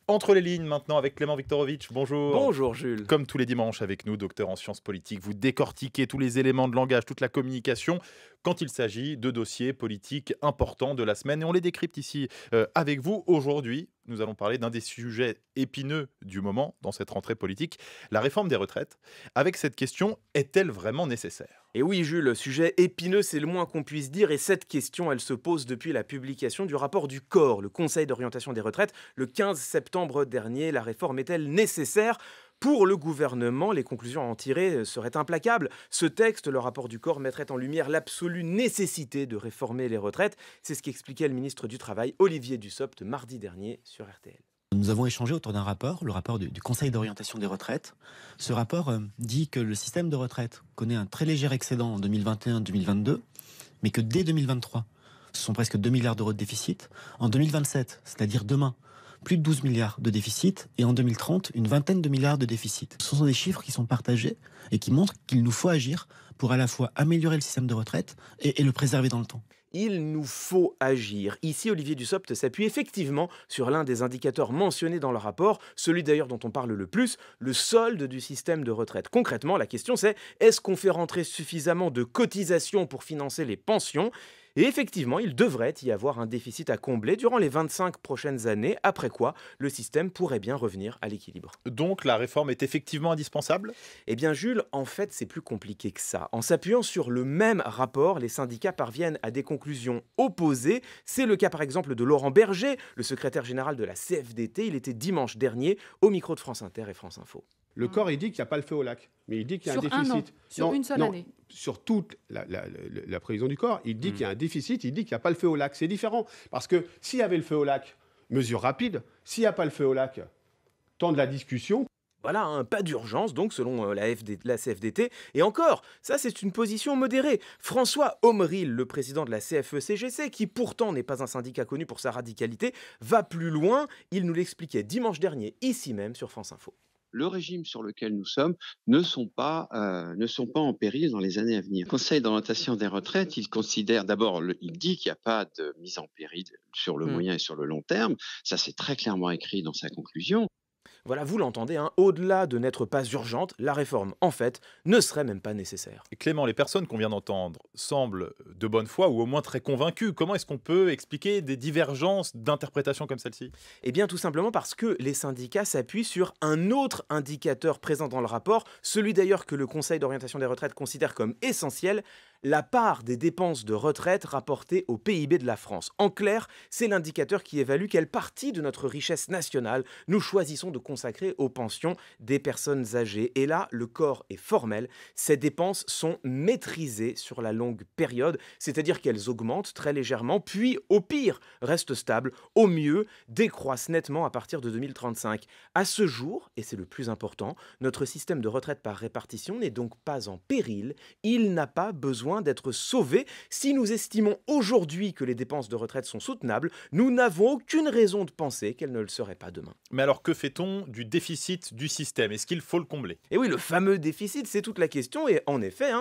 Entre les lignes maintenant avec Clément Viktorovitch, bonjour. Bonjour Jules. Comme tous les dimanches avec nous, docteur en sciences politiques, vous décortiquez tous les éléments de langage, toute la communication quand il s'agit de dossiers politiques importants de la semaine et on les décrypte ici avec vous. Aujourd'hui, nous allons parler d'un des sujets épineux du moment dans cette rentrée politique, la réforme des retraites. Avec cette question, est-elle vraiment nécessaire ? Et oui Jules, sujet épineux, c'est le moins qu'on puisse dire, et cette question, elle se pose depuis la publication du rapport du COR, le Conseil d'orientation des retraites, le 15 septembre dernier. La réforme est-elle nécessaire ? Pour le gouvernement, les conclusions à en tirer seraient implacables. Ce texte, le rapport du COR, mettrait en lumière l'absolue nécessité de réformer les retraites. C'est ce qu'expliquait le ministre du Travail, Olivier Dussopt, mardi dernier sur RTL. Nous avons échangé autour d'un rapport, le rapport du Conseil d'orientation des retraites. Ce rapport dit que le système de retraite connaît un très léger excédent en 2021-2022, mais que dès 2023, ce sont presque 2 milliards d'euros de déficit. En 2027, c'est-à-dire demain, plus de 12 milliards de déficit, et en 2030, une vingtaine de milliards de déficit. Ce sont des chiffres qui sont partagés et qui montrent qu'il nous faut agir pour à la fois améliorer le système de retraite et le préserver dans le temps. Il nous faut agir. Ici, Olivier Dussopt s'appuie effectivement sur l'un des indicateurs mentionnés dans le rapport, celui d'ailleurs dont on parle le plus, le solde du système de retraite. Concrètement, la question c'est, est-ce qu'on fait rentrer suffisamment de cotisations pour financer les pensions ? Et effectivement, il devrait y avoir un déficit à combler durant les 25 prochaines années, après quoi le système pourrait bien revenir à l'équilibre. Donc la réforme est effectivement indispensable ? Eh bien Jules, en fait c'est plus compliqué que ça. En s'appuyant sur le même rapport, les syndicats parviennent à des conclusions opposées. C'est le cas par exemple de Laurent Berger, le secrétaire général de la CFDT. Il était dimanche dernier au micro de France Inter et France Info. Le corps, il dit qu'il n'y a pas le feu au lac, mais il dit qu'il y a Sur un déficit. un an, sur une seule année. Sur toute la prévision du corps, il dit qu'il y a un déficit, il dit qu'il n'y a pas le feu au lac. C'est différent, parce que s'il y avait le feu au lac, mesure rapide. S'il n'y a pas le feu au lac, temps de la discussion. Voilà, pas d'urgence donc selon la CFDT. Et encore, ça c'est une position modérée. François Hommeril, le président de la CFE-CGC, qui pourtant n'est pas un syndicat connu pour sa radicalité, va plus loin. Il nous l'expliquait dimanche dernier, ici même sur France Info. Le régime sur lequel nous sommes ne sont pas en péril dans les années à venir. Le Conseil d'orientation des retraites, il considère d'abord, il dit qu'il n'y a pas de mise en péril sur le moyen et sur le long terme. Ça, c'est très clairement écrit dans sa conclusion. Voilà, vous l'entendez, au-delà de n'être pas urgente, la réforme, en fait, ne serait même pas nécessaire. Et Clément, les personnes qu'on vient d'entendre semblent de bonne foi ou au moins très convaincues. Comment est-ce qu'on peut expliquer des divergences d'interprétation comme celle-ci ? Eh bien, tout simplement parce que les syndicats s'appuient sur un autre indicateur présent dans le rapport, celui d'ailleurs que le Conseil d'orientation des retraites considère comme essentiel, la part des dépenses de retraite rapportées au PIB de la France. En clair, c'est l'indicateur qui évalue quelle partie de notre richesse nationale nous choisissons de consacrer aux pensions des personnes âgées. Et là, le corps est formel. Ces dépenses sont maîtrisées sur la longue période, c'est-à-dire qu'elles augmentent très légèrement, puis au pire restent stables, au mieux décroissent nettement à partir de 2035. À ce jour, et c'est le plus important, notre système de retraite par répartition n'est donc pas en péril. Il n'a pas besoin d'être sauvé. Si nous estimons aujourd'hui que les dépenses de retraite sont soutenables, nous n'avons aucune raison de penser qu'elles ne le seraient pas demain. Mais alors que fait-on du déficit du système ? Est-ce qu'il faut le combler ? Et oui, le fameux déficit, c'est toute la question. Et en effet,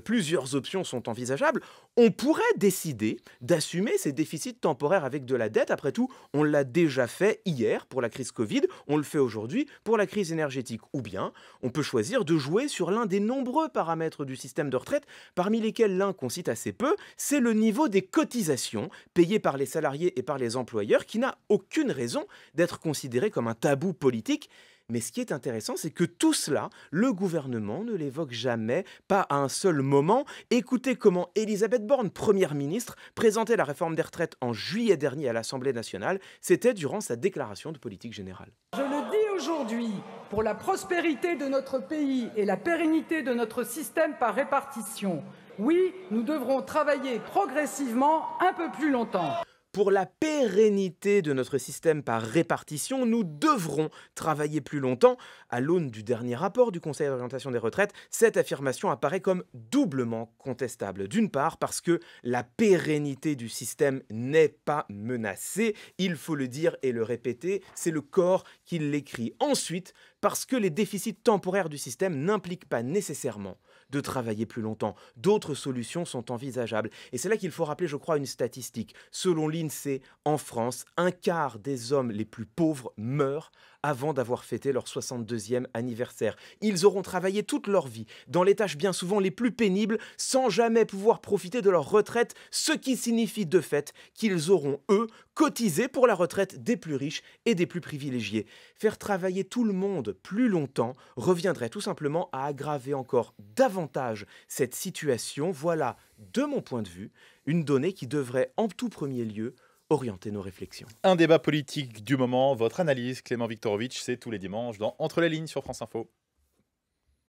plusieurs options sont envisageables. On pourrait décider d'assumer ces déficits temporaires avec de la dette. Après tout, on l'a déjà fait hier pour la crise Covid. On le fait aujourd'hui pour la crise énergétique. Ou bien, on peut choisir de jouer sur l'un des nombreux paramètres du système de retraite, parmi lesquels l'un qu'on cite assez peu, c'est le niveau des cotisations payées par les salariés et par les employeurs, qui n'a aucune raison d'être considéré comme un tabou politique. Mais ce qui est intéressant, c'est que tout cela, le gouvernement ne l'évoque jamais, pas à un seul moment. Écoutez comment Elisabeth Borne, première ministre, présentait la réforme des retraites en juillet dernier à l'Assemblée nationale. C'était durant sa déclaration de politique générale. Je le dis aujourd'hui, pour la prospérité de notre pays et la pérennité de notre système par répartition, oui, nous devrons travailler progressivement un peu plus longtemps. Pour la pérennité de notre système par répartition, nous devrons travailler plus longtemps. À l'aune du dernier rapport du Conseil d'orientation des retraites, cette affirmation apparaît comme doublement contestable. D'une part, parce que la pérennité du système n'est pas menacée, il faut le dire et le répéter, c'est le corps qui l'écrit. Ensuite, parce que les déficits temporaires du système n'impliquent pas nécessairement de travailler plus longtemps. D'autres solutions sont envisageables. Et c'est là qu'il faut rappeler, je crois, une statistique. Selon l'INSEE, en France, un quart des hommes les plus pauvres meurent avant d'avoir fêté leur 62e anniversaire. Ils auront travaillé toute leur vie dans les tâches bien souvent les plus pénibles sans jamais pouvoir profiter de leur retraite, ce qui signifie de fait qu'ils auront, eux, cotisé pour la retraite des plus riches et des plus privilégiés. Faire travailler tout le monde plus longtemps reviendrait tout simplement à aggraver encore davantage cette situation. Voilà, de mon point de vue, une donnée qui devrait en tout premier lieu orienter nos réflexions. Un débat politique du moment, votre analyse, Clément Viktorovitch, c'est tous les dimanches dans Entre les lignes sur France Info.